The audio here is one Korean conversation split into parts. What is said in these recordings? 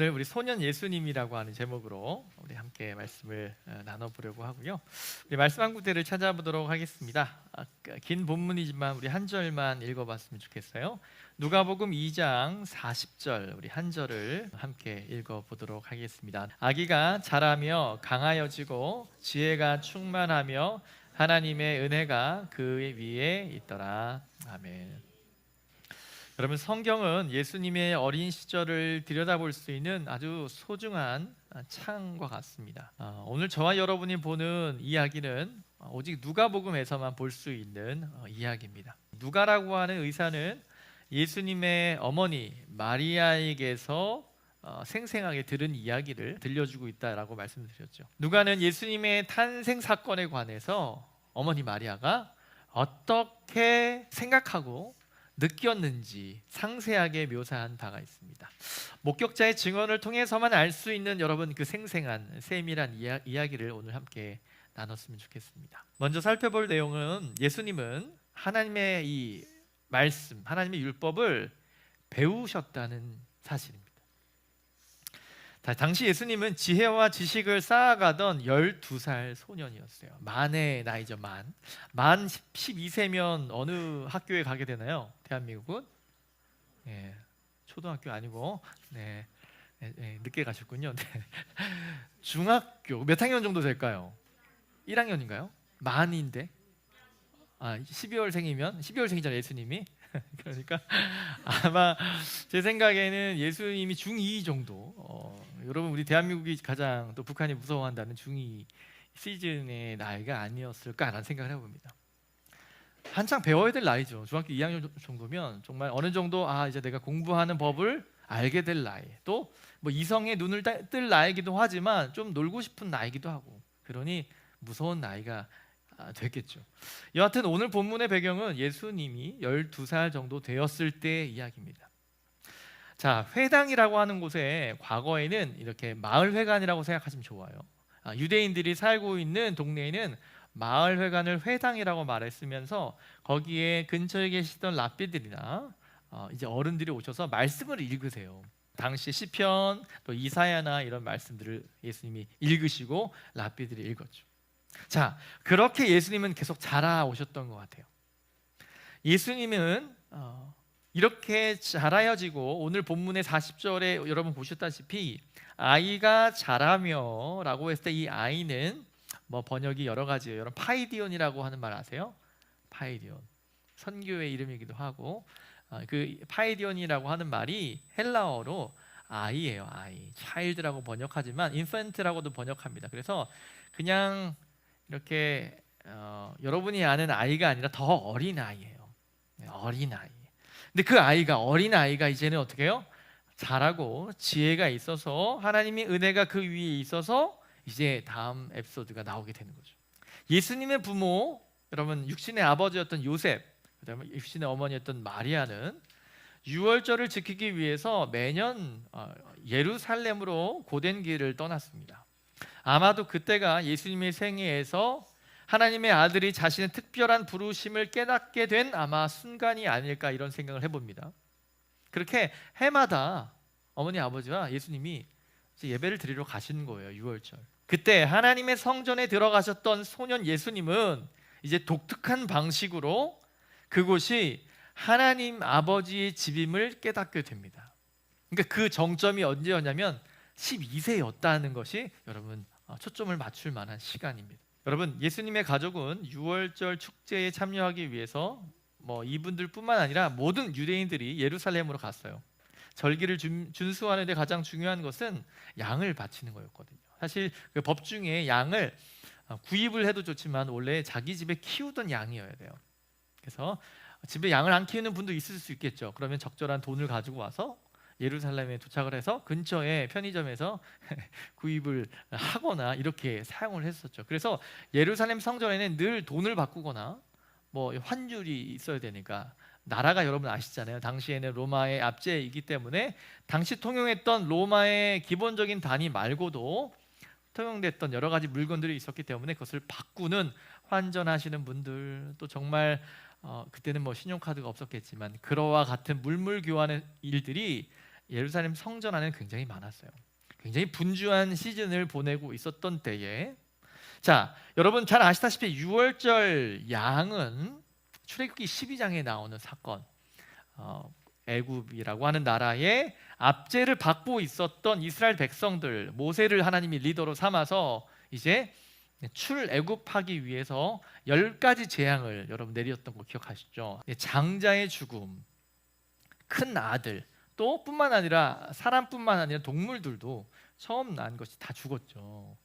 오늘 우리 소년 예수님이라고 하는 제목으로 우리 함께 말씀을 나눠보려고 하고요. 우리 말씀 한 구절을 찾아보도록 하겠습니다. 긴 본문이지만 우리 한 절만 읽어봤으면 좋겠어요. 누가복음 2장 40절 우리 한 절을 함께 읽어보도록 하겠습니다. 아기가 자라며 강하여지고 지혜가 충만하며 하나님의 은혜가 그 위에 있더라. 아멘. 여러분, 성경은 예수님의 어린 시절을 들여다볼 수 있는 아주 소중한 창과 같습니다. 오늘 저와 여러분이 보는 이야기는 오직 누가복음에서만 볼 수 있는 이야기입니다. 누가라고 하는 의사는 예수님의 어머니 마리아에게서 생생하게 들은 이야기를 들려주고 있다라고 말씀드렸죠. 누가는 예수님의 탄생 사건에 관해서 어머니 마리아가 어떻게 생각하고 느꼈는지 상세하게 묘사한 바가 있습니다. 목격자의 증언을 통해서만 알 수 있는 여러분 그 생생한 세밀한 이야기를 오늘 함께 나눴으면 좋겠습니다. 먼저 살펴볼 내용은 예수님은 하나님의 이 말씀, 하나님의 율법을 배우셨다는 사실입니다. 당시 예수님은 지혜와 지식을 쌓아가던 12살 소년이었어요. 만의 나이죠. 만 12세면 어느 학교에 가게 되나요? 대한민국은? 초등학교 아니고 늦게 가셨군요. 중학교 몇 학년 정도 될까요? 1학년인가요? 만인데 12월생이면 12월생이잖아요 예수님이. 그러니까 아마 제 생각에는 예수님이 중2 정도 여러분 우리 대한민국이 가장 또 북한이 무서워한다는 중2 시즌의 나이가 아니었을까라는 생각을 해봅니다. 한창 배워야 될 나이죠. 중학교 2학년 정도면 정말 어느 정도 이제 내가 공부하는 법을 알게 될 나이, 또 뭐 이성의 눈을 뜰 나이기도 하지만 좀 놀고 싶은 나이기도 하고, 그러니 무서운 나이가 됐겠죠. 여하튼 오늘 본문의 배경은 예수님이 12살 정도 되었을 때의 이야기입니다. 자, 회당이라고 하는 곳에 과거에는 이렇게 마을회관이라고 생각하시면 좋아요. 유대인들이 살고 있는 동네에는 마을회관을 회당이라고 말했으면서 거기에 근처에 계시던 랍비들이나 이제 어른들이 오셔서 말씀을 읽으세요. 당시 시편 또 이사야나 이런 말씀들을 예수님이 읽으시고 랍비들이 읽었죠. 자, 그렇게 예수님은 계속 자라오셨던 것 같아요. 예수님은 이렇게 자라여지고 오늘 본문의 40절에 여러분 보셨다시피 아이가 자라며 라고 했을 때 이 아이는 뭐 번역이 여러 가지예요. 여러분 파이디온이라고 하는 말 아세요? 파이디온, 선교의 이름이기도 하고 그 파이디온이라고 하는 말이 헬라어로 아이예요. 아이, 차일드라고 번역하지만 인펀트라고도 번역합니다. 그래서 그냥 이렇게 여러분이 아는 아이가 아니라 더 어린 아이예요. 어린 아이. 근데 그 아이가, 어린 아이가 이제는 어떻게 해요? 자라고 지혜가 있어서 하나님의 은혜가 그 위에 있어서 이제 다음 에피소드가 나오게 되는 거죠. 예수님의 부모, 여러분 육신의 아버지였던 요셉, 그다음에 육신의 어머니였던 마리아는 유월절을 지키기 위해서 매년 예루살렘으로 고된 길을 떠났습니다. 아마도 그때가 예수님의 생애에서 하나님의 아들이 자신의 특별한 부르심을 깨닫게 된 아마 순간이 아닐까 이런 생각을 해봅니다. 그렇게 해마다 어머니 아버지와 예수님이 예배를 드리러 가시는 거예요. 유월절. 그때 하나님의 성전에 들어가셨던 소년 예수님은 이제 독특한 방식으로 그곳이 하나님 아버지의 집임을 깨닫게 됩니다. 그러니까 그 정점이 언제였냐면 12세였다는 것이 여러분 초점을 맞출 만한 시간입니다. 여러분, 예수님의 가족은 유월절 축제에 참여하기 위해서 뭐 이분들뿐만 아니라 모든 유대인들이 예루살렘으로 갔어요. 절기를 준수하는 데 가장 중요한 것은 양을 바치는 거였거든요. 사실 그 법 중에 양을 구입을 해도 좋지만 원래 자기 집에 키우던 양이어야 돼요. 그래서 집에 양을 안 키우는 분도 있을 수 있겠죠. 그러면 적절한 돈을 가지고 와서 예루살렘에 도착을 해서 근처의 편의점에서 구입을 하거나 이렇게 사용을 했었죠. 그래서 예루살렘 성전에는 늘 돈을 바꾸거나 뭐 환율이 있어야 되니까, 나라가 여러분 아시잖아요. 당시에는 로마의 압제이기 때문에 당시 통용했던 로마의 기본적인 단위 말고도 통용됐던 여러 가지 물건들이 있었기 때문에 그것을 바꾸는 환전하시는 분들, 또 정말 그때는 뭐 신용카드가 없었겠지만 그러와 같은 물물 교환의 일들이 예루살렘 성전 안에는 굉장히 많았어요. 굉장히 분주한 시즌을 보내고 있었던 때에, 자, 여러분 잘 아시다시피 유월절 양은 출애굽기 12장에 나오는 사건, 애굽이라고 하는 나라의 압제를 받고 있었던 이스라엘 백성들, 모세를 하나님이 리더로 삼아서 이제 출애굽하기 위해서 10가지 재앙을 여러분 내렸던 거 기억하시죠? 장자의 죽음, 큰 아들, 또 뿐만 아니라 사람뿐만 아니라 동물들도 처음 난 것이 다 죽었죠.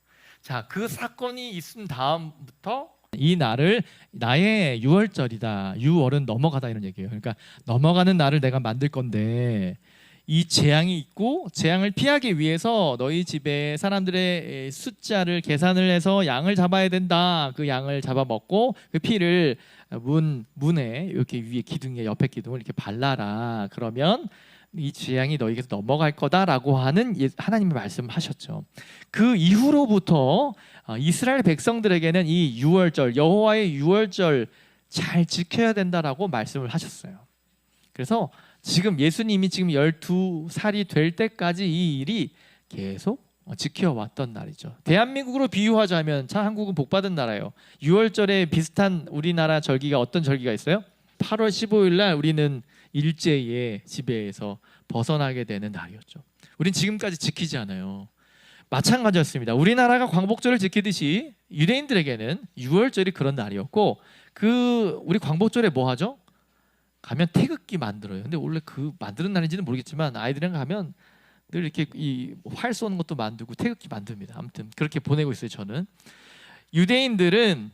자, 그 사건이 있은 다음부터 이 날을 나의 유월절이다, 유월은 넘어가다 이런 얘기예요. 그러니까 넘어가는 날을 내가 만들 건데 이 재앙이 있고 재앙을 피하기 위해서 너희 집에 사람들의 숫자를 계산을 해서 양을 잡아야 된다. 그 양을 잡아먹고 그 피를 문에 이렇게 위에 기둥에 옆에 기둥을 이렇게 발라라. 그러면 이 재앙이 너희에게서 넘어갈 거다라고 하는 하나님의 말씀하셨죠. 그 이후로부터 이스라엘 백성들에게는 이 유월절, 여호와의 유월절 잘 지켜야 된다라고 말씀을 하셨어요. 그래서 지금 예수님이 지금 12살이 될 때까지 이 일이 계속 지켜왔던 날이죠. 대한민국으로 비유하자면 참 한국은 복받은 나라예요. 6월절에 비슷한 우리나라 절기가 어떤 절기가 있어요? 8월 15일 날 우리는 일제의 지배에서 벗어나게 되는 날이었죠. 우린 지금까지 지키지 않아요. 마찬가지였습니다. 우리나라가 광복절을 지키듯이 유대인들에게는 6월절이 그런 날이었고, 그 우리 광복절에 뭐 하죠? 가면 태극기 만들어요. 근데 원래 그 만드는 날인지는 모르겠지만 아이들이랑 가면 늘 이렇게 이 활 쏘는 것도 만들고 태극기 만듭니다. 아무튼 그렇게 보내고 있어요. 저는 유대인들은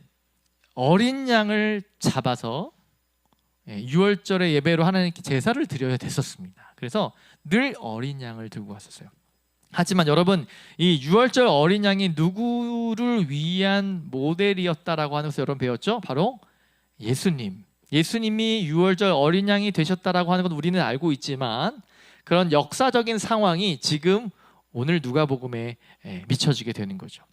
어린 양을 잡아서 6월절의 예배로 하나님께 제사를 드려야 됐었습니다. 그래서 늘 어린 양을 들고 갔었어요. 하지만 여러분, 이 6월절 어린 양이 누구를 위한 모델이었다라고 하는 것을 여러분 배웠죠? 바로 예수님. 예수님이 6월절 어린 양이 되셨다라고 하는 건 우리는 알고 있지만, 그런 역사적인 상황이 지금 오늘 누가복음에 미쳐지게 되는 거죠.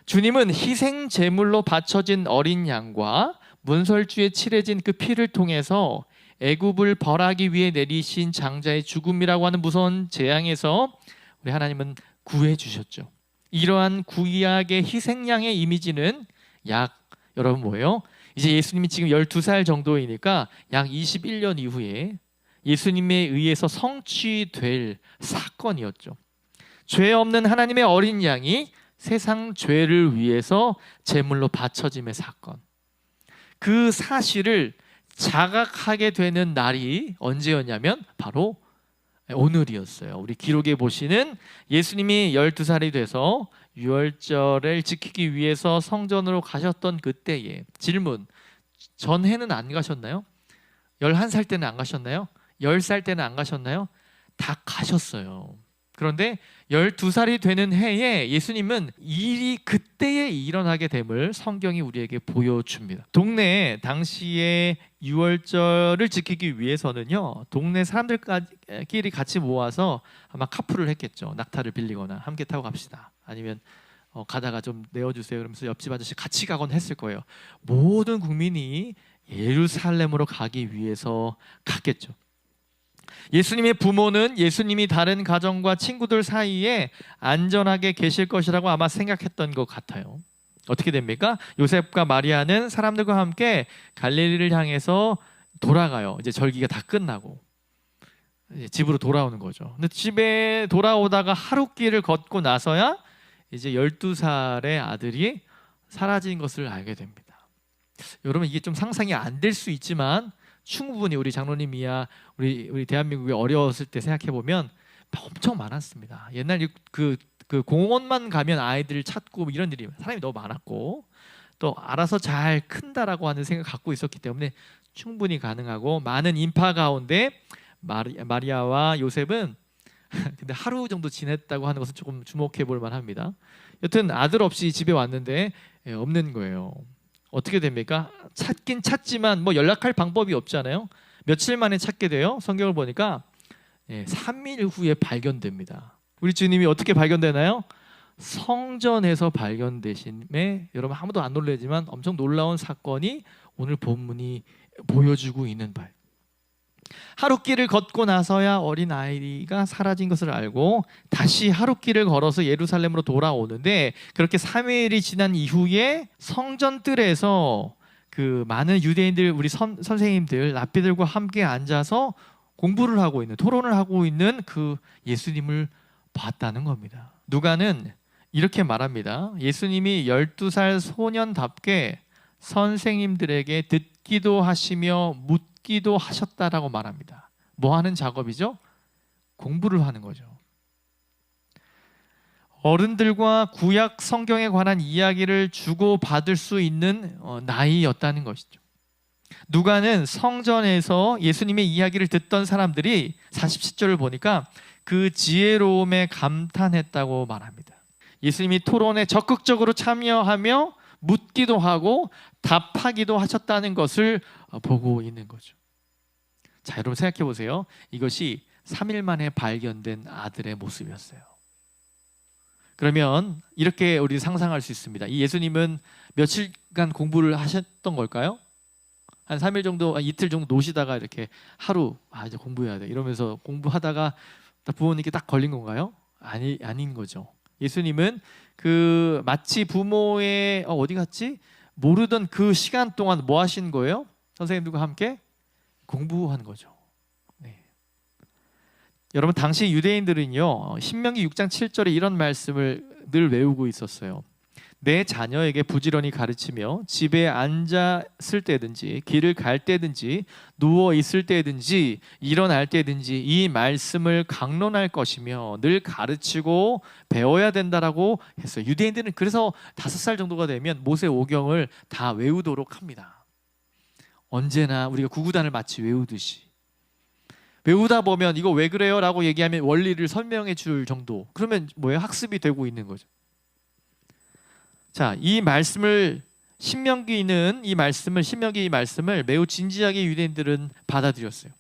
주님은 희생 제물로 바쳐진 어린 양과 문설주에 칠해진 그 피를 통해서 애굽을 벌하기 위해 내리신 장자의 죽음이라고 하는 무서운 재앙에서 우리 하나님은 구해 주셨죠. 이러한 구약의 희생양의 이미지는 여러분 뭐예요? 이제 예수님이 지금 12살 정도이니까 약 21년 이후에 예수님에 의해서 성취될 사건이었죠. 죄 없는 하나님의 어린 양이 세상 죄를 위해서 제물로 바쳐짐의 사건. 그 사실을 자각하게 되는 날이 언제였냐면 바로 오늘이었어요. 우리 기록에 보시는 예수님이 12살이 돼서 유월절을 지키기 위해서 성전으로 가셨던 그때에, 질문, 전해는 안 가셨나요? 11살 때는 안 가셨나요? 10살 때는 안 가셨나요? 다 가셨어요. 그런데 12살이 되는 해에 예수님은 일이 그때에 일어나게 됨을 성경이 우리에게 보여줍니다. 동네에 당시에 유월절을 지키기 위해서는요, 동네 사람들끼리 같이 모아서 아마 카풀을 했겠죠. 낙타를 빌리거나 함께 타고 갑시다. 아니면 가다가 좀 내어주세요 그러면서 옆집 아저씨 같이 가곤 했을 거예요. 모든 국민이 예루살렘으로 가기 위해서 갔겠죠. 예수님의 부모는 예수님이 다른 가정과 친구들 사이에 안전하게 계실 것이라고 아마 생각했던 것 같아요. 어떻게 됩니까? 요셉과 마리아는 사람들과 함께 갈릴리를 향해서 돌아가요. 이제 절기가 다 끝나고 이제 집으로 돌아오는 거죠. 근데 집에 돌아오다가 하룻길을 걷고 나서야 이제 12살의 아들이 사라진 것을 알게 됩니다. 여러분, 이게 좀 상상이 안 될 수 있지만 충분히 우리 장로님이야 우리 대한민국이 어려웠을 때 생각해 보면 엄청 많았습니다. 옛날 그 공원만 가면 아이들 찾고 이런 일이, 사람이 너무 많았고 또 알아서 잘 큰다라고 하는 생각 갖고 있었기 때문에 충분히 가능하고, 많은 인파 가운데 마리아와 요셉은 근데 하루 정도 지냈다고 하는 것은 조금 주목해 볼 만합니다. 여튼 아들 없이 집에 왔는데 없는 거예요. 어떻게 됩니까? 찾긴 찾지만 뭐 연락할 방법이 없잖아요. 며칠 만에 찾게 돼요. 성경을 보니까 3일 후에 발견됩니다. 우리 주님이 어떻게 발견되나요? 성전에서 발견되심에 여러분 아무도 안 놀라지만 엄청 놀라운 사건이 오늘 본문이 보여주고 있는 바예요. 하룻길을 걷고 나서야 어린 아이가 사라진 것을 알고 다시 하룻길을 걸어서 예루살렘으로 돌아오는데, 그렇게 3일이 지난 이후에 성전뜰에서 그 많은 유대인들, 우리 선생님들, 랍비들과 함께 앉아서 공부를 하고 있는, 토론을 하고 있는 그 예수님을 봤다는 겁니다. 누가는 이렇게 말합니다. 예수님이 12살 소년답게 선생님들에게 듣기도 하시며 묻기도 하셨다라고 말합니다. 뭐 하는 작업이죠? 공부를 하는 거죠. 어른들과 구약 성경에 관한 이야기를 주고받을 수 있는 나이였다는 것이죠. 누가는 성전에서 예수님의 이야기를 듣던 사람들이 47절을 보니까 그 지혜로움에 감탄했다고 말합니다. 예수님이 토론에 적극적으로 참여하며 묻기도 하고 답하기도 하셨다는 것을 보고 있는 거죠. 자, 여러분 생각해 보세요. 이것이 3일 만에 발견된 아들의 모습이었어요. 그러면 이렇게 우리 상상할 수 있습니다. 이 예수님은 며칠간 공부를 하셨던 걸까요? 한 3일 정도, 이틀 정도 노시다가 이렇게 하루 이제 공부해야 돼 이러면서 공부하다가 부모님께 딱 걸린 건가요? 아닌 거죠. 예수님은 그 마치 부모의 어디 갔지? 모르던 그 시간 동안 뭐 하신 거예요? 선생님들과 함께 공부한 거죠. 네. 여러분, 당시 유대인들은요, 신명기 6장 7절에 이런 말씀을 늘 외우고 있었어요. 내 자녀에게 부지런히 가르치며 집에 앉았을 때든지 길을 갈 때든지 누워 있을 때든지 일어날 때든지 이 말씀을 강론할 것이며 늘 가르치고 배워야 된다라고 했어요. 유대인들은 그래서 5살 정도가 되면 모세 오경을 다 외우도록 합니다. 언제나 우리가 구구단을 마치 외우듯이. 외우다 보면 이거 왜 그래요? 라고 얘기하면 원리를 설명해 줄 정도. 그러면 뭐예요? 학습이 되고 있는 거죠. 자, 이 말씀을 신명기 이 말씀을 매우 진지하게 유대인들은 받아들였어요.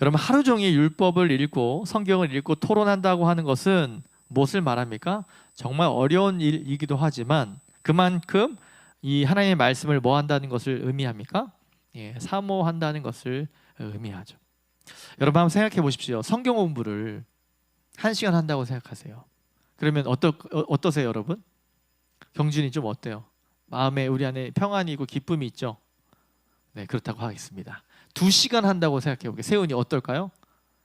여러분, 하루 종일 율법을 읽고 성경을 읽고 토론한다고 하는 것은 무엇을 말합니까? 정말 어려운 일이기도 하지만 그만큼 이 하나님의 말씀을 뭐 한다는 것을 의미합니까? 사모한다는 것을 의미하죠. 여러분, 한번 생각해 보십시오. 성경 공부를 1시간 한다고 생각하세요. 그러면 어떠세요, 여러분? 경준이 좀 어때요? 마음에 우리 안에 평안이 있고 기쁨이 있죠? 네, 그렇다고 하겠습니다. 2시간 한다고 생각해 볼게요. 세훈이 어떨까요?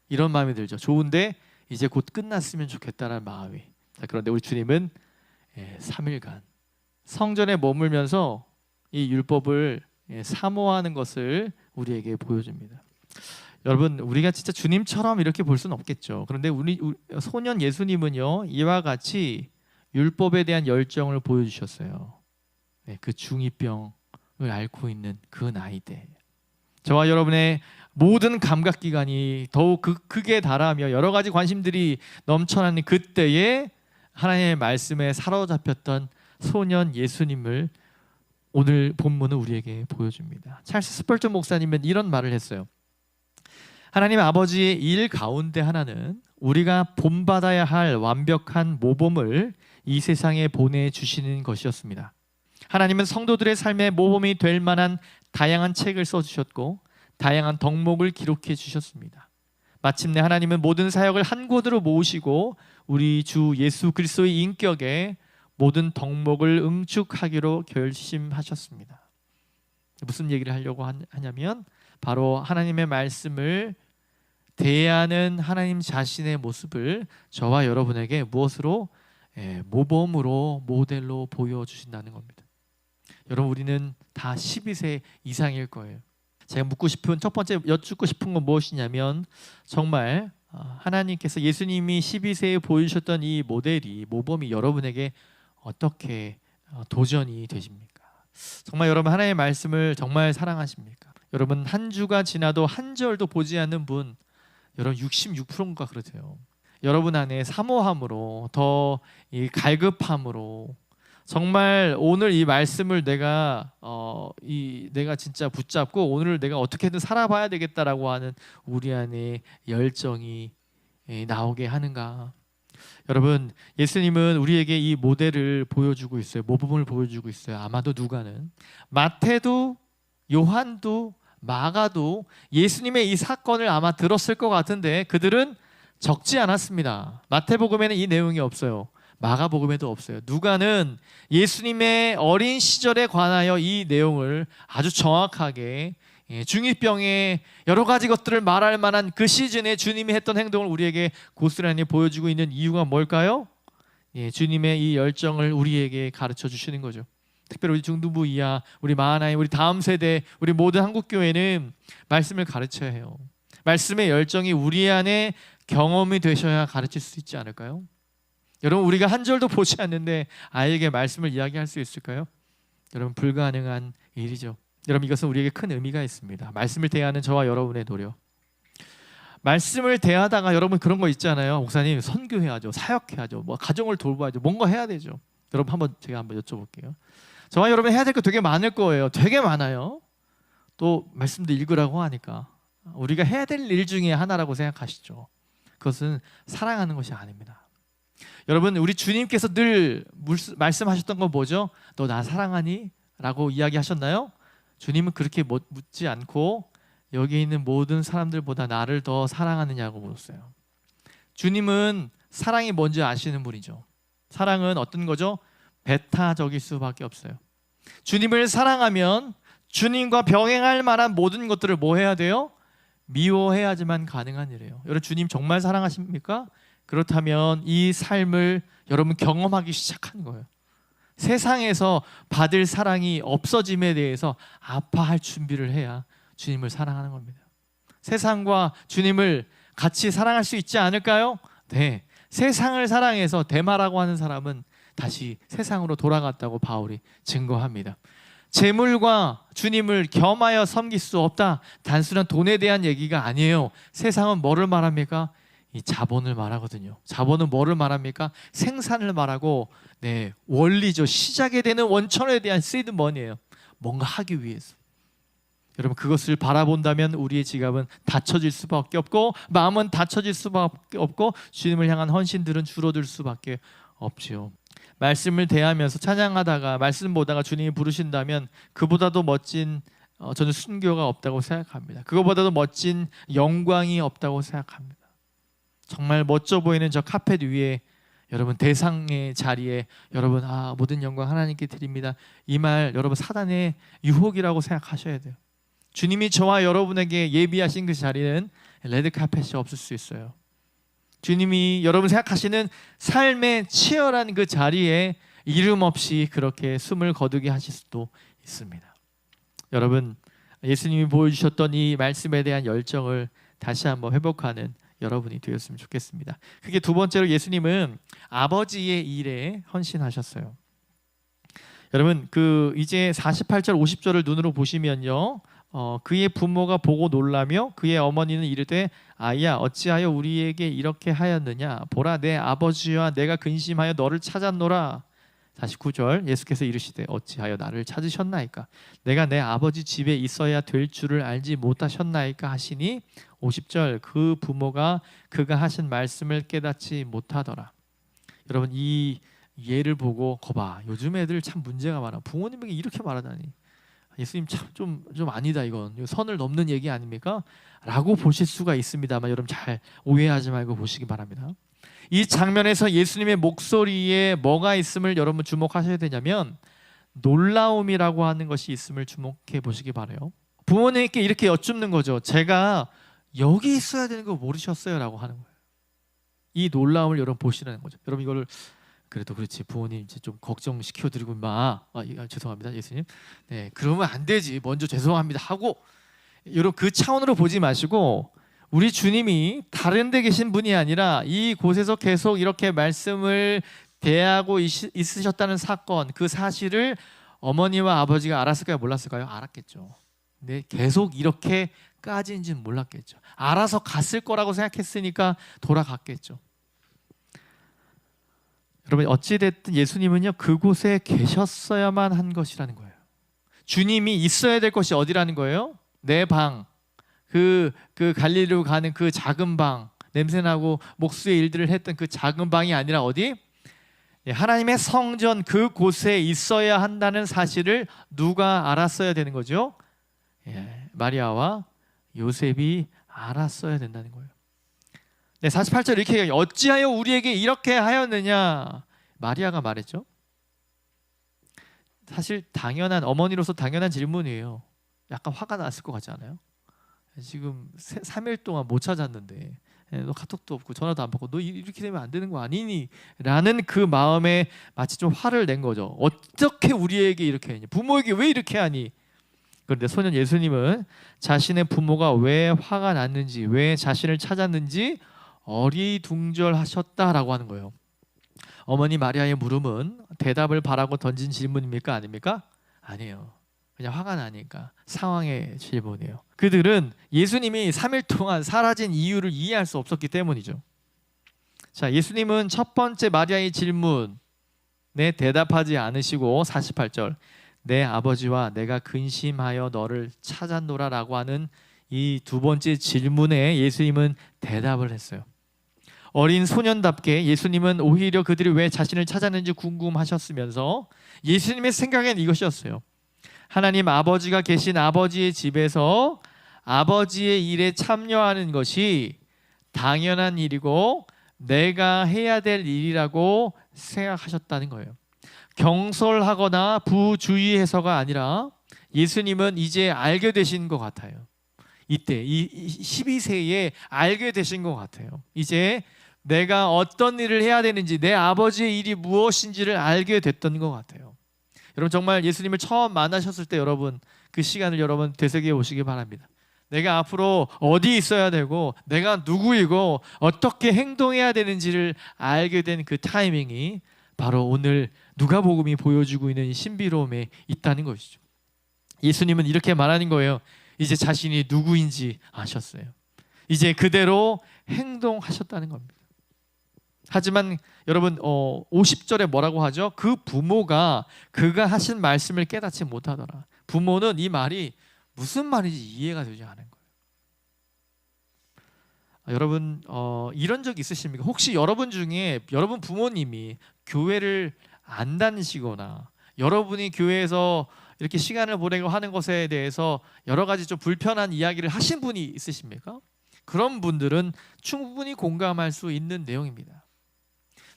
이런 마음이 들죠. 좋은데 이제 곧 끝났으면 좋겠다는 마음이. 자, 그런데 우리 주님은 3일간 성전에 머물면서 이 율법을 사모하는 것을 우리에게 보여줍니다. 여러분, 우리가 진짜 주님처럼 이렇게 볼 수는 없겠죠. 그런데 우리 소년 예수님은요, 이와 같이 율법에 대한 열정을 보여주셨어요. 그 중2병을 앓고 있는 그 나이 때 저와 여러분의 모든 감각기관이 더욱 크게 달하며 여러 가지 관심들이 넘쳐나는 그때에 하나님의 말씀에 사로잡혔던 소년 예수님을 오늘 본문은 우리에게 보여줍니다. 찰스 스펄전 목사님은 이런 말을 했어요. 하나님 아버지의 일 가운데 하나는 우리가 본받아야 할 완벽한 모범을 이 세상에 보내주시는 것이었습니다. 하나님은 성도들의 삶에 모범이 될 만한 다양한 책을 써주셨고 다양한 덕목을 기록해 주셨습니다. 마침내 하나님은 모든 사역을 한 곳으로 모으시고 우리 주 예수 그리스도의 인격에 모든 덕목을 응축하기로 결심하셨습니다. 무슨 얘기를 하려고 하냐면 바로 하나님의 말씀을 대하는 하나님 자신의 모습을 저와 여러분에게 무엇으로? 모범으로 모델로 보여주신다는 겁니다. 여러분, 우리는 다 12세 이상일 거예요. 제가 첫 번째 여쭙고 싶은 건 무엇이냐면 정말 하나님께서 예수님이 12세에 보여주셨던 이 모범이 여러분에게 어떻게 도전이 되십니까? 정말 여러분 하나님의 말씀을 정말 사랑하십니까? 여러분, 한 주가 지나도 한 절도 보지 않는 분, 여러분 66%인가 그러세요. 여러분 안에 사모함으로 더 이 갈급함으로 정말 오늘 이 말씀을 내가 진짜 붙잡고 오늘 내가 어떻게든 살아봐야 되겠다라고 하는 우리 안에 열정이 나오게 하는가? 여러분, 예수님은 우리에게 이 모델을 보여주고 있어요. 모범을 보여주고 있어요. 아마도 누가는 마태도 요한도 마가도 예수님의 이 사건을 아마 들었을 것 같은데 그들은 적지 않았습니다. 마태복음에는 이 내용이 없어요. 마가복음에도 없어요. 누가는 예수님의 어린 시절에 관하여 이 내용을 아주 정확하게 중2병의 여러 가지 것들을 말할 만한 그 시즌에 주님이 했던 행동을 우리에게 고스란히 보여주고 있는 이유가 뭘까요? 주님의 이 열정을 우리에게 가르쳐 주시는 거죠. 특별히 우리 중등부 이하, 우리 마하나임, 우리 다음 세대, 우리 모든 한국교회는 말씀을 가르쳐야 해요. 말씀의 열정이 우리 안에 경험이 되셔야 가르칠 수 있지 않을까요? 여러분, 우리가 한 절도 보지 않는데 아이에게 말씀을 이야기할 수 있을까요? 여러분, 불가능한 일이죠. 여러분, 이것은 우리에게 큰 의미가 있습니다. 말씀을 대하는 저와 여러분의 노력. 말씀을 대하다가 여러분 그런 거 있잖아요. 목사님, 선교해야죠, 사역해야죠, 뭐 가정을 돌봐야죠, 뭔가 해야 되죠. 여러분, 제가 한번 여쭤볼게요. 저와 여러분 해야 될 거 되게 많을 거예요. 되게 많아요. 또 말씀도 읽으라고 하니까 우리가 해야 될 일 중에 하나라고 생각하시죠. 그것은 사랑하는 것이 아닙니다. 여러분, 우리 주님께서 늘 말씀하셨던 건 뭐죠? 너 나 사랑하니? 라고 이야기하셨나요? 주님은 그렇게 묻지 않고 여기 있는 모든 사람들보다 나를 더 사랑하느냐고 물었어요. 주님은 사랑이 뭔지 아시는 분이죠. 사랑은 어떤 거죠? 배타적일 수밖에 없어요. 주님을 사랑하면 주님과 병행할 만한 모든 것들을 뭐 해야 돼요? 미워해야지만 가능한 일이에요. 여러분, 주님 정말 사랑하십니까? 그렇다면 이 삶을 여러분 경험하기 시작하는 거예요. 세상에서 받을 사랑이 없어짐에 대해서 아파할 준비를 해야 주님을 사랑하는 겁니다. 세상과 주님을 같이 사랑할 수 있지 않을까요? 네. 세상을 사랑해서 데마라고 하는 사람은 다시 세상으로 돌아갔다고 바울이 증거합니다. 재물과 주님을 겸하여 섬길 수 없다. 단순한 돈에 대한 얘기가 아니에요. 세상은 뭐를 말합니까? 이 자본을 말하거든요. 자본은 뭐를 말합니까? 생산을 말하고, 원리죠. 시작에 되는 원천에 대한 seed money예요. 뭔가 하기 위해서. 여러분, 그것을 바라본다면 우리의 지갑은 닫혀질 수밖에 없고 마음은 닫혀질 수밖에 없고 주님을 향한 헌신들은 줄어들 수밖에 없지요. 말씀을 대하면서 찬양하다가 말씀 보다가 주님이 부르신다면 그보다도 멋진 저는 순교가 없다고 생각합니다. 그거보다도 멋진 영광이 없다고 생각합니다. 정말 멋져 보이는 저 카펫 위에 여러분 대상의 자리에 여러분 모든 영광 하나님께 드립니다. 이 말 여러분 사단의 유혹이라고 생각하셔야 돼요. 주님이 저와 여러분에게 예비하신 그 자리는 레드카펫이 없을 수 있어요. 주님이 여러분 생각하시는 삶의 치열한 그 자리에 이름 없이 그렇게 숨을 거두게 하실 수도 있습니다. 여러분, 예수님이 보여주셨던 이 말씀에 대한 열정을 다시 한번 회복하는 여러분이 되었으면 좋겠습니다. 그게 두 번째로 예수님은 아버지의 일에 헌신하셨어요. 여러분, 이제 48절 50절을 눈으로 보시면요, 그의 부모가 보고 놀라며 그의 어머니는 이르되 아이야 어찌하여 우리에게 이렇게 하였느냐 보라 내 아버지와 내가 근심하여 너를 찾았노라. 49절 예수께서 이르시되 어찌하여 나를 찾으셨나이까 내가 내 아버지 집에 있어야 될 줄을 알지 못하셨나이까 하시니 50절 그 부모가 그가 하신 말씀을 깨닫지 못하더라. 여러분, 이 예를 보고 거봐, 요즘 애들 참 문제가 많아. 부모님에게 이렇게 말하다니 예수님 참 좀 아니다, 이건 선을 넘는 얘기 아닙니까? 라고 보실 수가 있습니다만 여러분 잘 오해하지 말고 보시기 바랍니다. 이 장면에서 예수님의 목소리에 뭐가 있음을 여러분 주목하셔야 되냐면 놀라움이라고 하는 것이 있음을 주목해 보시기 바라요. 부모님께 이렇게 여쭙는 거죠. 제가 여기 있어야 되는 거 모르셨어요? 라고 하는 거예요. 이 놀라움을 여러분 보시라는 거죠. 여러분, 이거를 그래도 그렇지 부모님 이제 좀 걱정시켜드리고 죄송합니다 예수님. 그러면 안 되지. 먼저 죄송합니다 하고 여러분 그 차원으로 보지 마시고 우리 주님이 다른 데 계신 분이 아니라 이 곳에서 계속 이렇게 말씀을 대하고 있으셨다는 사건, 그 사실을 어머니와 아버지가 알았을까요? 몰랐을까요? 알았겠죠. 근데 계속 이렇게까지인지는 몰랐겠죠. 알아서 갔을 거라고 생각했으니까 돌아갔겠죠. 여러분, 어찌됐든 예수님은요 그곳에 계셨어야만 한 것이라는 거예요. 주님이 있어야 될 것이 어디라는 거예요? 내 방, 그 갈릴리로 가는 그 작은 방, 냄새나고 목수의 일들을 했던 그 작은 방이 아니라 어디? 하나님의 성전 그곳에 있어야 한다는 사실을 누가 알았어야 되는 거죠? 마리아와 요셉이 알았어야 된다는 거예요. 네, 48절 이렇게 얘기해요. 어찌하여 우리에게 이렇게 하였느냐? 마리아가 말했죠. 사실 당연한, 어머니로서 당연한 질문이에요. 약간 화가 났을 것 같지 않아요? 지금 3일 동안 못 찾았는데 너 카톡도 없고 전화도 안 받고 너 이렇게 되면 안 되는 거 아니니? 라는 그 마음에 마치 좀 화를 낸 거죠. 어떻게 우리에게 이렇게 하니? 부모에게 왜 이렇게 하니? 그런데 소년 예수님은 자신의 부모가 왜 화가 났는지, 왜 자신을 찾았는지 어리둥절하셨다라고 하는 거예요. 어머니 마리아의 물음은 대답을 바라고 던진 질문입니까? 아닙니까? 아니에요. 그냥 화가 나니까 상황의 질문이에요. 그들은 예수님이 3일 동안 사라진 이유를 이해할 수 없었기 때문이죠. 자, 예수님은 첫 번째 마리아의 질문에 대답하지 않으시고 48절 내 아버지와 내가 근심하여 너를 찾았노라 라고 하는 이 두 번째 질문에 예수님은 대답을 했어요. 어린 소년답게 예수님은 오히려 그들이 왜 자신을 찾았는지 궁금하셨으면서 예수님의 생각엔 이것이었어요. 하나님 아버지가 계신 아버지의 집에서 아버지의 일에 참여하는 것이 당연한 일이고 내가 해야 될 일이라고 생각하셨다는 거예요. 경솔하거나 부주의해서가 아니라 예수님은 이제 알게 되신 것 같아요. 이때 이 12세에 알게 되신 것 같아요. 이제 내가 어떤 일을 해야 되는지, 내 아버지의 일이 무엇인지를 알게 됐던 것 같아요. 여러분 정말 예수님을 처음 만나셨을 때 여러분 그 시간을 여러분 되새겨 보시기 바랍니다. 내가 앞으로 어디 있어야 되고 내가 누구이고 어떻게 행동해야 되는지를 알게 된 그 타이밍이 바로 오늘 누가복음이 보여주고 있는 신비로움에 있다는 것이죠. 예수님은 이렇게 말하는 거예요. 이제 자신이 누구인지 아셨어요. 이제 그대로 행동하셨다는 겁니다. 하지만 여러분 50절에 뭐라고 하죠? 그 부모가 그가 하신 말씀을 깨닫지 못하더라. 부모는 이 말이 무슨 말인지 이해가 되지 않은 거예요. 여러분 이런 적 있으십니까? 혹시 여러분 중에 여러분 부모님이 교회를 안 다니시거나 여러분이 교회에서 이렇게 시간을 보내고 하는 것에 대해서 여러 가지 좀 불편한 이야기를 하신 분이 있으십니까? 그런 분들은 충분히 공감할 수 있는 내용입니다.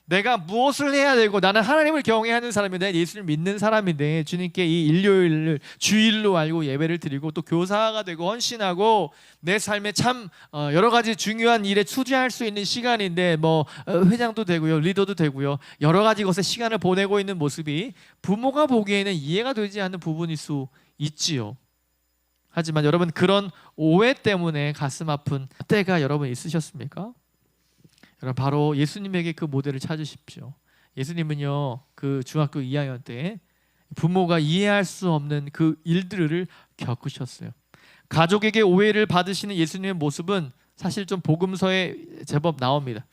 내가 무엇을 해야 되고 나는 하나님을 경외하는 사람인데 예수를 믿는 사람인데 주님께 이 일요일을 주일로 알고 예배를 드리고 또 교사가 되고 헌신하고 내 삶에 참 여러 가지 중요한 일에 투자할 수 있는 시간인데 회장도 되고요, 리더도 되고요, 여러 가지 것에 시간을 보내고 있는 모습이 부모가 보기에는 이해가 되지 않는 부분일 수 있지요. 하지만 여러분 그런 오해 때문에 가슴 아픈 때가 여러분 있으셨습니까? 여러분 바로 예수님에게 그 모델을 찾으십시오. 예수님은요 그 중학교 2학년 때 부모가 이해할 수 없는 그 일들을 겪으셨어요. 가족에게 오해를 받으시는 예수님의 모습은 사실 좀 복음서에 제법 나옵니다.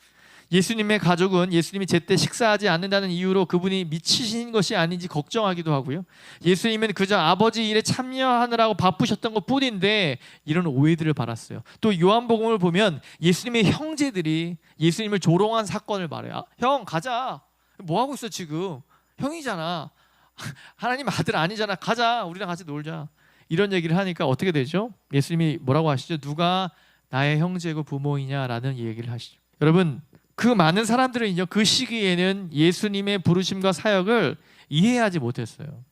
예수님의 가족은 예수님이 제때 식사하지 않는다는 이유로 그분이 미치신 것이 아닌지 걱정하기도 하고요. 예수님은 그저 아버지 일에 참여하느라고 바쁘셨던 것 뿐인데 이런 오해들을 받았어요. 또 요한복음을 보면 예수님의 형제들이 예수님을 조롱한 사건을 말해요. 형 가자. 뭐하고 있어 지금. 형이잖아. 하나님 아들 아니잖아. 가자. 우리랑 같이 놀자. 이런 얘기를 하니까 어떻게 되죠? 예수님이 뭐라고 하시죠? 누가 나의 형제고 부모이냐라는 얘기를 하시죠. 여러분 그 많은 사람들은요 그 시기에는 예수님의 부르심과 사역을 이해하지 못했어요.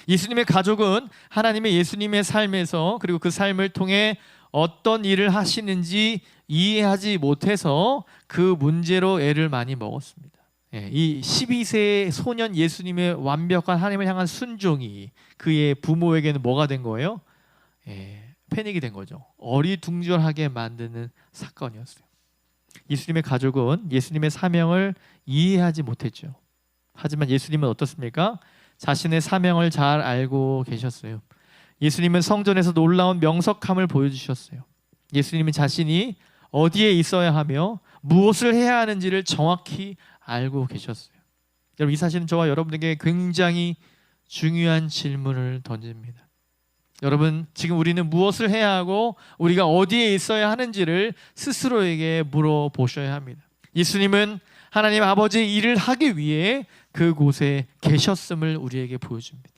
예수님의 가족은 하나님의 예수님의 삶에서 그리고 그 삶을 통해 어떤 일을 하시는지 이해하지 못해서 그 문제로 애를 많이 먹었습니다. 이 12세 소년 예수님의 완벽한 하나님을 향한 순종이 그의 부모에게는 뭐가 된 거예요? 패닉이 된 거죠. 어리둥절하게 만드는 사건이었어요. 예수님의 가족은 예수님의 사명을 이해하지 못했죠. 하지만 예수님은 어떻습니까? 자신의 사명을 잘 알고 계셨어요. 예수님은 성전에서 놀라운 명석함을 보여주셨어요. 예수님은 자신이 어디에 있어야 하며 무엇을 해야 하는지를 정확히 알고 계셨어요. 여러분 이 사실은 저와 여러분에게 굉장히 중요한 질문을 던집니다. 여러분 지금 우리는 무엇을 해야 하고 우리가 어디에 있어야 하는지를 스스로에게 물어보셔야 합니다. 예수님은 하나님 아버지의 일을 하기 위해 그곳에 계셨음을 우리에게 보여줍니다.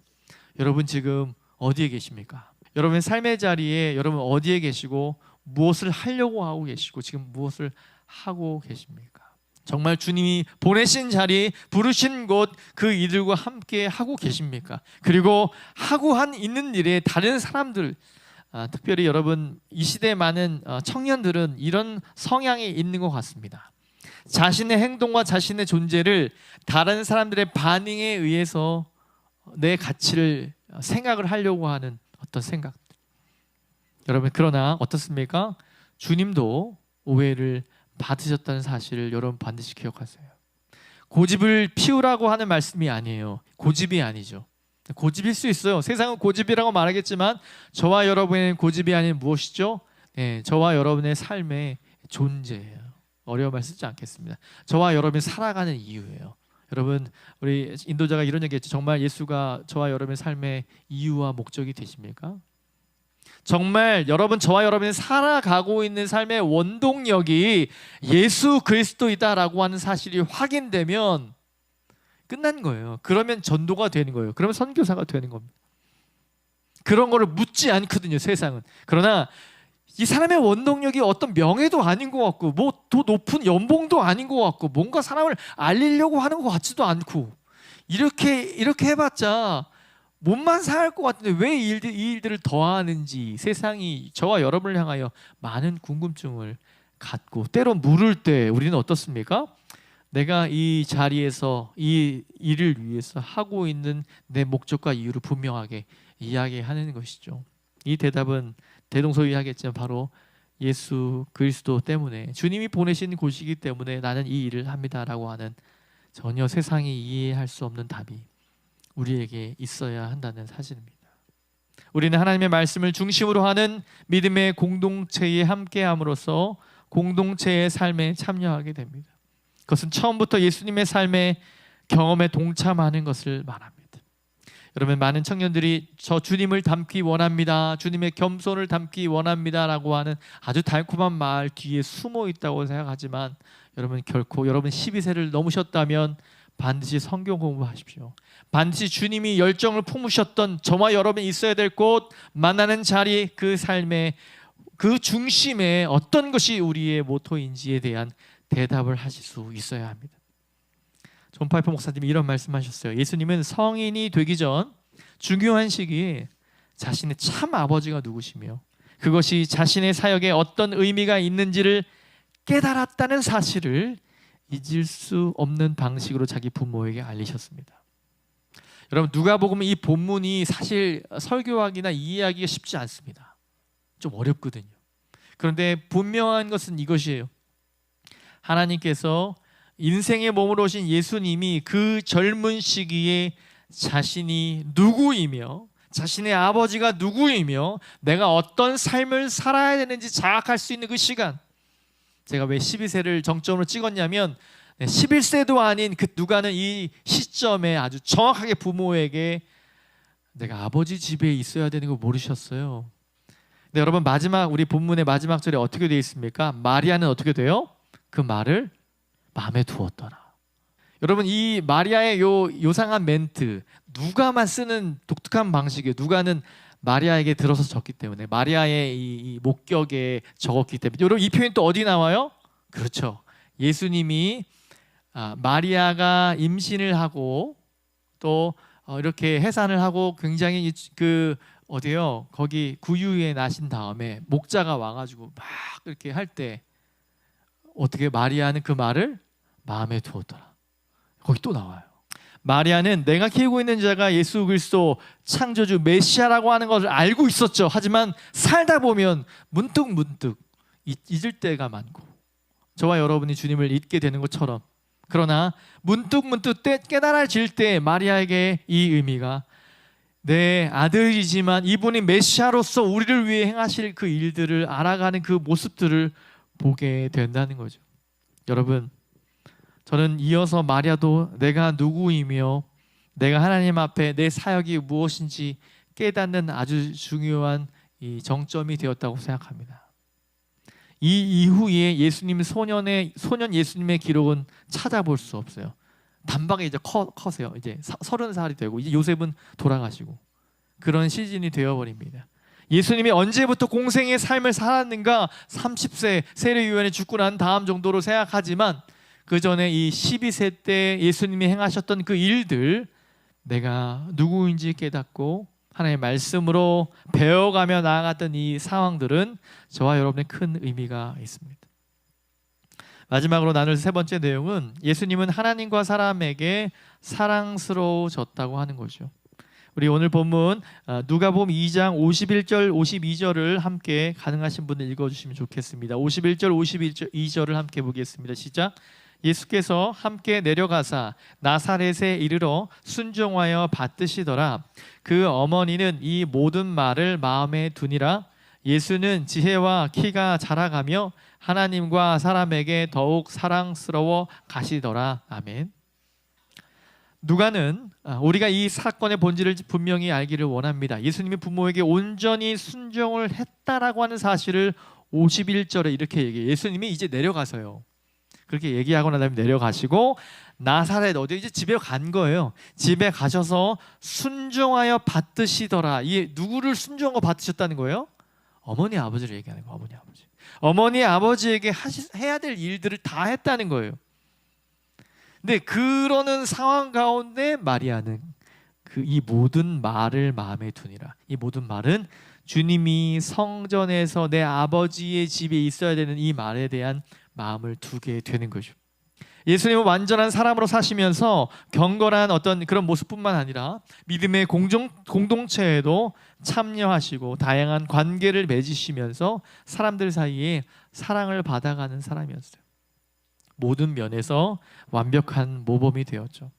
여러분 지금 어디에 계십니까? 여러분의 삶의 자리에 여러분 어디에 계시고 무엇을 하려고 하고 계시고 지금 무엇을 하고 계십니까? 정말 주님이 보내신 자리, 부르신 곳, 그 이들과 함께 하고 계십니까? 그리고 하고 있는 일에 다른 사람들, 특별히 여러분 이 시대에 많은 청년들은 이런 성향이 있는 것 같습니다. 자신의 행동과 자신의 존재를 다른 사람들의 반응에 의해서 내 가치를 생각을 하려고 하는 어떤 생각. 여러분 그러나 어떻습니까? 주님도 오해를 받으셨다는 사실을 여러분 반드시 기억하세요. 고집을 피우라고 하는 말씀이 아니에요. 고집이 아니죠. 고집일 수 있어요. 세상은 고집이라고 말하겠지만 저와 여러분의 고집이 아닌 무엇이죠? 저와 여러분의 삶의 존재예요. 어려운 말 쓰지 않겠습니다. 저와 여러분이 살아가는 이유예요. 여러분 우리 인도자가 이런 얘기했죠. 정말 예수가 저와 여러분의 삶의 이유와 목적이 되십니까? 정말 여러분 저와 여러분이 살아가고 있는 삶의 원동력이 예수 그리스도이다라고 하는 사실이 확인되면 끝난 거예요. 그러면 전도가 되는 거예요. 그러면 선교사가 되는 겁니다. 그런 거를 묻지 않거든요, 세상은. 그러나 이 사람의 원동력이 어떤 명예도 아닌 것 같고 뭐 더 높은 연봉도 아닌 것 같고 뭔가 사람을 알리려고 하는 것 같지도 않고 이렇게 해봤자 몸만 상할 것 같은데 왜 이 일들을 더하는지 세상이 저와 여러분을 향하여 많은 궁금증을 갖고 때로 물을 때 우리는 어떻습니까? 내가 이 자리에서 이 일을 위해서 하고 있는 내 목적과 이유를 분명하게 이야기하는 것이죠. 이 대답은 대동소이하겠지만 바로 예수 그리스도 때문에 주님이 보내신 곳이기 때문에 나는 이 일을 합니다라고 하는 전혀 세상이 이해할 수 없는 답이 우리에게 있어야 한다는 사실입니다. 우리는 하나님의 말씀을 중심으로 하는 믿음의 공동체에 함께함으로써 공동체의 삶에 참여하게 됩니다. 그것은 처음부터 예수님의 삶의 경험에 동참하는 것을 말합니다. 여러분 많은 청년들이 저 주님을 닮기 원합니다. 주님의 겸손을 닮기 원합니다 라고 하는 아주 달콤한 말 뒤에 숨어 있다고 생각하지만 여러분 결코 여러분 12세를 넘으셨다면 반드시 성경 공부하십시오. 반드시 주님이 열정을 품으셨던 저와 여러분이 있어야 될 곳, 만나는 자리, 그 삶의 그 중심에 어떤 것이 우리의 모토인지에 대한 대답을 하실 수 있어야 합니다. 존 파이퍼 목사님이 이런 말씀하셨어요. 예수님은 성인이 되기 전 중요한 시기에 자신의 참 아버지가 누구시며 그것이 자신의 사역에 어떤 의미가 있는지를 깨달았다는 사실을 잊을 수 없는 방식으로 자기 부모에게 알리셨습니다. 여러분 누가복음 이 본문이 사실 설교하기나 이해하기가 쉽지 않습니다. 좀 어렵거든요. 그런데 분명한 것은 이것이에요. 하나님께서 인생의 몸으로 오신 예수님이 그 젊은 시기에 자신이 누구이며 자신의 아버지가 누구이며 내가 어떤 삶을 살아야 되는지 자각할 수 있는 그 시간. 제가 왜 12세를 정점으로 찍었냐면 11세도 아닌 그 누가는 이 시점에 아주 정확하게 부모에게 내가 아버지 집에 있어야 되는 거 모르셨어요. 근데 여러분 우리 본문의 마지막 절에 어떻게 되어 있습니까? 마리아는 어떻게 돼요? 그 말을 마음에 두었더라. 여러분 이 마리아의 요상한 멘트 누가만 쓰는 독특한 방식이에요. 누가는 마리아에게 들어서 적기 때문에 마리아의 이 목격에 적었기 때문에 여러분 이 표현 또 어디 나와요? 그렇죠. 예수님이 마리아가 임신을 하고 또 이렇게 해산을 하고 굉장히 어디요? 거기 구유에 나신 다음에 목자가 와가지고 막 이렇게 할 때 어떻게 마리아는 그 말을 마음에 두었더라. 거기 또 나와요. 마리아는 내가 키우고 있는 자가 예수 그리스도 창조주 메시아라고 하는 것을 알고 있었죠. 하지만 살다 보면 문득 잊을 때가 많고 저와 여러분이 주님을 잊게 되는 것처럼 그러나 문득 깨달아질 때 마리아에게 이 의미가 내 아들이지만 이분이 메시아로서 우리를 위해 행하실 그 일들을 알아가는 그 모습들을 보게 된다는 거죠. 여러분 저는 이어서 마리아도 내가 누구이며 내가 하나님 앞에 내 사역이 무엇인지 깨닫는 아주 중요한 이 정점이 되었다고 생각합니다. 이 이후에 소년 예수님의 기록은 찾아볼 수 없어요. 단박에 이제 커세요. 이제 30살이 되고 이제 요셉은 돌아가시고 그런 시즌이 되어버립니다. 예수님이 언제부터 공생의 삶을 살았는가? 30세 세례요한이 죽고 난 다음 정도로 생각하지만 그 전에 이 12세 때 예수님이 행하셨던 그 일들, 내가 누구인지 깨닫고 하나님의 말씀으로 배워가며 나아갔던 이 상황들은 저와 여러분의 큰 의미가 있습니다. 마지막으로 나눌 세 번째 내용은 예수님은 하나님과 사람에게 사랑스러워졌다고 하는 거죠. 우리 오늘 본문 누가복음 2장 51절 52절을 함께 가능하신 분들 읽어주시면 좋겠습니다. 51절 52절을 함께 보겠습니다. 시작. 예수께서 함께 내려가사 나사렛에 이르러 순종하여 받드시더라. 그 어머니는 이 모든 말을 마음에 두니라. 예수는 지혜와 키가 자라가며 하나님과 사람에게 더욱 사랑스러워 가시더라. 아멘. 누가는 우리가 이 사건의 본질을 분명히 알기를 원합니다. 예수님이 부모에게 온전히 순종을 했다라고 하는 사실을 51절에 이렇게 얘기해요. 예수님이 이제 내려가서요. 그렇게 얘기하고 나면 내려가시고 나사렛 어디 이제 집에 간 거예요. 집에 가셔서 순종하여 받드시더라. 이게 누구를 순종하고 받으셨다는 거예요? 어머니 아버지를 얘기하는 거예요. 어머니 아버지. 어머니 아버지에게 해야 될 일들을 다 했다는 거예요. 근데 그러는 상황 가운데 마리아는 이 모든 말을 마음에 두니라. 이 모든 말은 주님이 성전에서 내 아버지의 집에 있어야 되는 이 말에 대한 마음을 두게 되는 거죠. 예수님은 완전한 사람으로 사시면서 경건한 어떤 그런 모습뿐만 아니라 믿음의 공동체에도 참여하시고 다양한 관계를 맺으시면서 사람들 사이에 사랑을 받아가는 사람이었어요. 모든 면에서 완벽한 모범이 되었죠.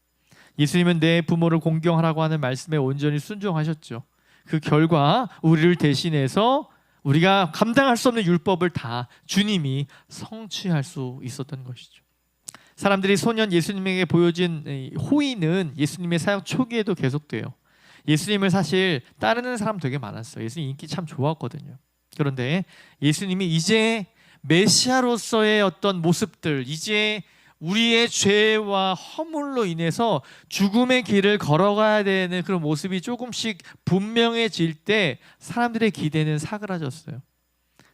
예수님은 내 부모를 공경하라고 하는 말씀에 온전히 순종하셨죠. 그 결과 우리를 대신해서 우리가 감당할 수 없는 율법을 다 주님이 성취할 수 있었던 것이죠. 사람들이 소년 예수님에게 보여진 호의는 예수님의 사역 초기에도 계속돼요. 예수님을 사실 따르는 사람 되게 많았어요. 예수님 인기 참 좋았거든요. 그런데 예수님이 이제 메시아로서의 어떤 모습들, 이제 우리의 죄와 허물로 인해서 죽음의 길을 걸어가야 되는 그런 모습이 조금씩 분명해질 때 사람들의 기대는 사그라졌어요.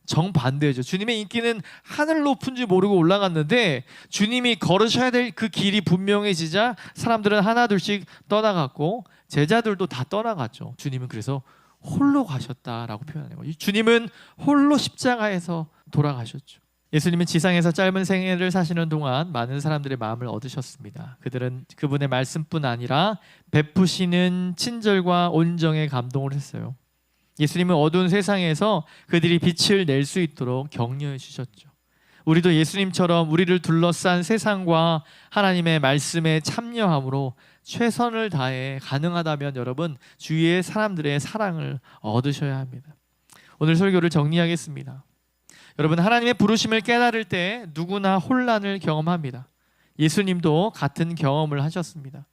정반대죠. 주님의 인기는 하늘 높은 줄 모르고 올라갔는데 주님이 걸으셔야 될 그 길이 분명해지자 사람들은 하나둘씩 떠나갔고 제자들도 다 떠나갔죠. 주님은 그래서 홀로 가셨다라고 표현하는 거예요. 주님은 홀로 십자가에서 돌아가셨죠. 예수님은 지상에서 짧은 생애를 사시는 동안 많은 사람들의 마음을 얻으셨습니다. 그들은 그분의 말씀뿐 아니라 베푸시는 친절과 온정에 감동을 했어요. 예수님은 어두운 세상에서 그들이 빛을 낼 수 있도록 격려해 주셨죠. 우리도 예수님처럼 우리를 둘러싼 세상과 하나님의 말씀에 참여함으로 최선을 다해 가능하다면 여러분 주위의 사람들의 사랑을 얻으셔야 합니다. 오늘 설교를 정리하겠습니다. 여러분 하나님의 부르심을 깨달을 때 누구나 혼란을 경험합니다. 예수님도 같은 경험을 하셨습니다.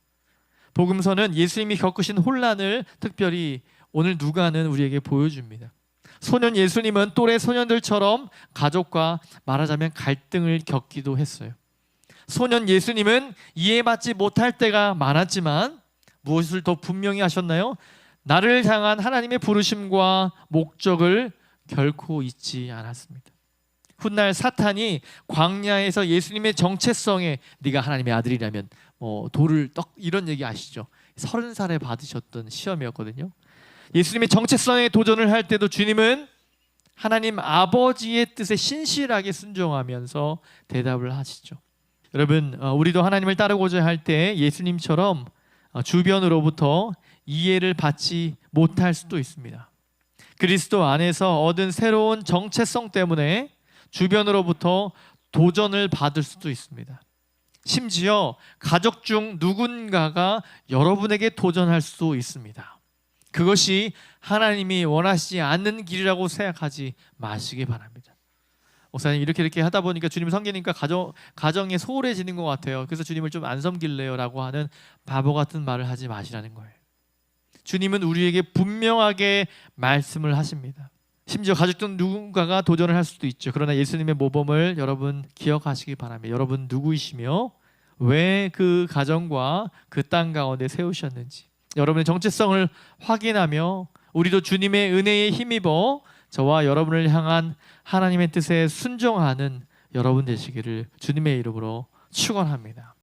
복음서는 예수님이 겪으신 혼란을 특별히 오늘 누가는 우리에게 보여줍니다. 소년 예수님은 또래 소년들처럼 가족과 말하자면 갈등을 겪기도 했어요. 소년 예수님은 이해받지 못할 때가 많았지만 무엇을 더 분명히 하셨나요? 나를 향한 하나님의 부르심과 목적을 결코 잊지 않았습니다. 훗날 사탄이 광야에서 예수님의 정체성에 네가 하나님의 아들이라면 돌을 떡 이런 얘기 아시죠? 30살에 받으셨던 시험이었거든요. 예수님의 정체성에 도전을 할 때도 주님은 하나님 아버지의 뜻에 신실하게 순종하면서 대답을 하시죠. 여러분 우리도 하나님을 따르고자 할 때 예수님처럼 주변으로부터 이해를 받지 못할 수도 있습니다. 그리스도 안에서 얻은 새로운 정체성 때문에 주변으로부터 도전을 받을 수도 있습니다. 심지어 가족 중 누군가가 여러분에게 도전할 수도 있습니다. 그것이 하나님이 원하시지 않는 길이라고 생각하지 마시기 바랍니다. 목사님 이렇게 하다 보니까 주님 섬기니까 가정에 소홀해지는 것 같아요. 그래서 주님을 좀 안 섬길래요 라고 하는 바보 같은 말을 하지 마시라는 거예요. 주님은 우리에게 분명하게 말씀을 하십니다. 심지어 가족 중 누군가가 도전을 할 수도 있죠. 그러나 예수님의 모범을 여러분 기억하시기 바랍니다. 여러분 누구이시며 왜 그 가정과 그 땅 가운데 세우셨는지 여러분의 정체성을 확인하며 우리도 주님의 은혜에 힘입어 저와 여러분을 향한 하나님의 뜻에 순종하는 여러분 되시기를 주님의 이름으로 축원합니다.